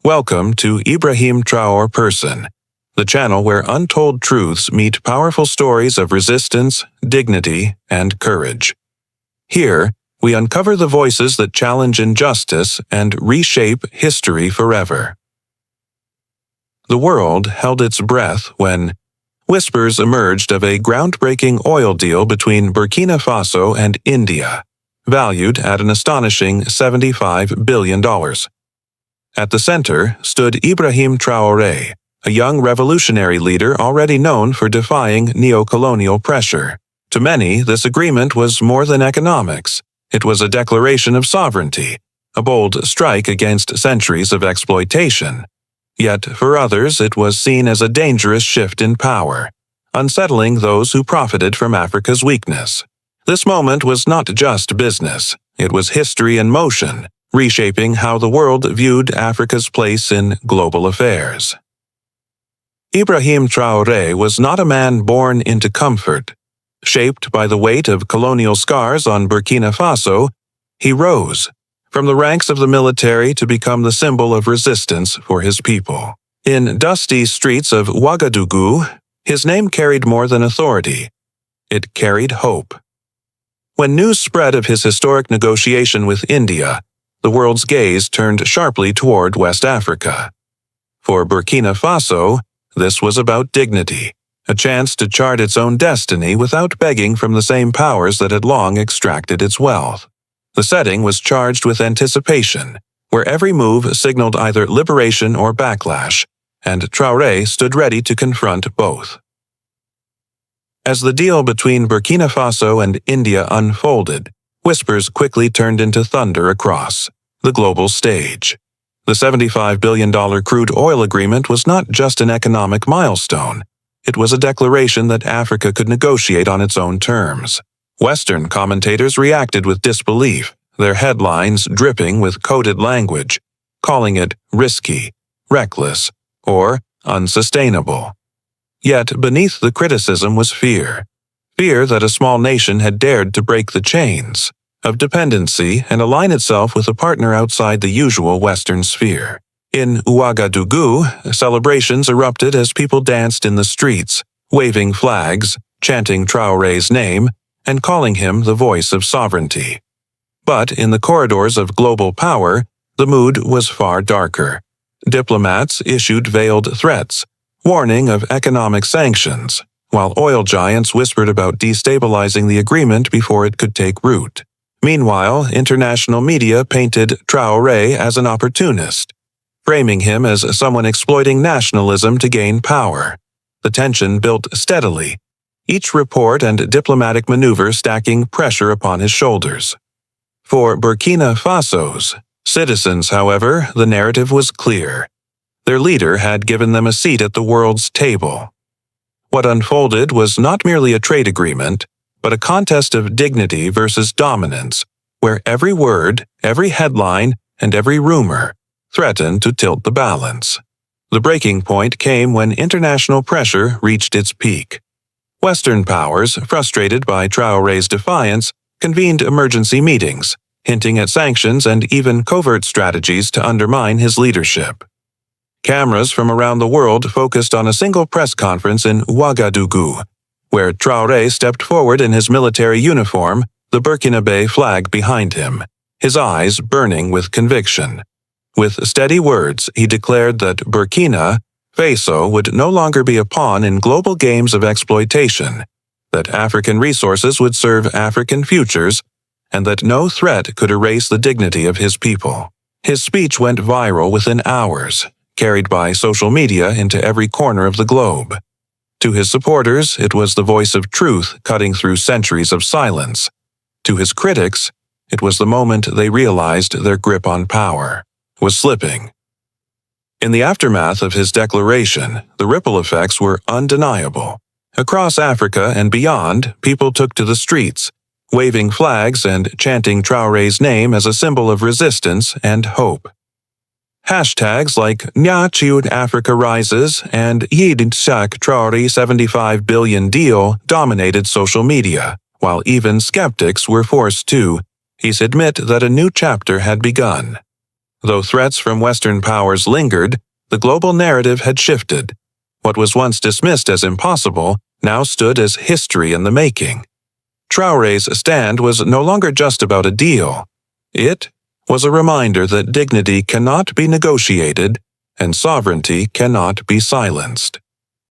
Welcome to Ibrahim Traoré Person, the channel where untold truths meet powerful stories of resistance, dignity, and courage. Here, we uncover the voices that challenge injustice and reshape history forever. The world held its breath when whispers emerged of a groundbreaking oil deal between Burkina Faso and India, valued at an astonishing $75 billion. At the center stood Ibrahim Traoré, a young revolutionary leader already known for defying neocolonial pressure. To many, this agreement was more than economics. It was a declaration of sovereignty, a bold strike against centuries of exploitation. Yet, for others, it was seen as a dangerous shift in power, unsettling those who profited from Africa's weakness. This moment was not just business, it was history in motion, reshaping how the world viewed Africa's place in global affairs. Ibrahim Traoré was not a man born into comfort. Shaped by the weight of colonial scars on Burkina Faso, he rose from the ranks of the military to become the symbol of resistance for his people. In dusty streets of Ouagadougou, his name carried more than authority. It carried hope. When news spread of his historic negotiation with India, the world's gaze turned sharply toward West Africa. For Burkina Faso, this was about dignity, a chance to chart its own destiny without begging from the same powers that had long extracted its wealth. The setting was charged with anticipation, where every move signaled either liberation or backlash, and Traoré stood ready to confront both. As the deal between Burkina Faso and India unfolded, whispers quickly turned into thunder across the global stage. The $75 billion crude oil agreement was not just an economic milestone. It was a declaration that Africa could negotiate on its own terms. Western commentators reacted with disbelief, their headlines dripping with coded language, calling it risky, reckless, or unsustainable. Yet beneath the criticism was fear. Fear that a small nation had dared to break the chains of dependency and align itself with a partner outside the usual Western sphere. In Ouagadougou, celebrations erupted as people danced in the streets, waving flags, chanting Traoré's name, and calling him the voice of sovereignty. But in the corridors of global power, the mood was far darker. Diplomats issued veiled threats, warning of economic sanctions, while oil giants whispered about destabilizing the agreement before it could take root. Meanwhile, international media painted Traoré as an opportunist, framing him as someone exploiting nationalism to gain power. The tension built steadily, each report and diplomatic maneuver stacking pressure upon his shoulders. For Burkina Faso's citizens, however, the narrative was clear. Their leader had given them a seat at the world's table. What unfolded was not merely a trade agreement, but a contest of dignity versus dominance, where every word, every headline, and every rumor threatened to tilt the balance. The breaking point came when international pressure reached its peak. Western powers, frustrated by Traoré's defiance, convened emergency meetings, hinting at sanctions and even covert strategies to undermine his leadership. Cameras from around the world focused on a single press conference in Ouagadougou, where Traoré stepped forward in his military uniform, the Burkinabe flag behind him, his eyes burning with conviction. With steady words, he declared that Burkina Faso would no longer be a pawn in global games of exploitation, that African resources would serve African futures, and that no threat could erase the dignity of his people. His speech went viral within hours, carried by social media into every corner of the globe. To his supporters, it was the voice of truth cutting through centuries of silence. To his critics, it was the moment they realized their grip on power was slipping. In the aftermath of his declaration, the ripple effects were undeniable. Across Africa and beyond, people took to the streets, waving flags and chanting Traoré's name as a symbol of resistance and hope. Hashtags like Nya Africa Rises and Yidsak Traoré 75 billion deal dominated social media, while even skeptics were forced to admit that a new chapter had begun. Though threats from Western powers lingered, the global narrative had shifted. What was once dismissed as impossible now stood as history in the making. Traore's stand was no longer just about a deal. It was a reminder that dignity cannot be negotiated and sovereignty cannot be silenced.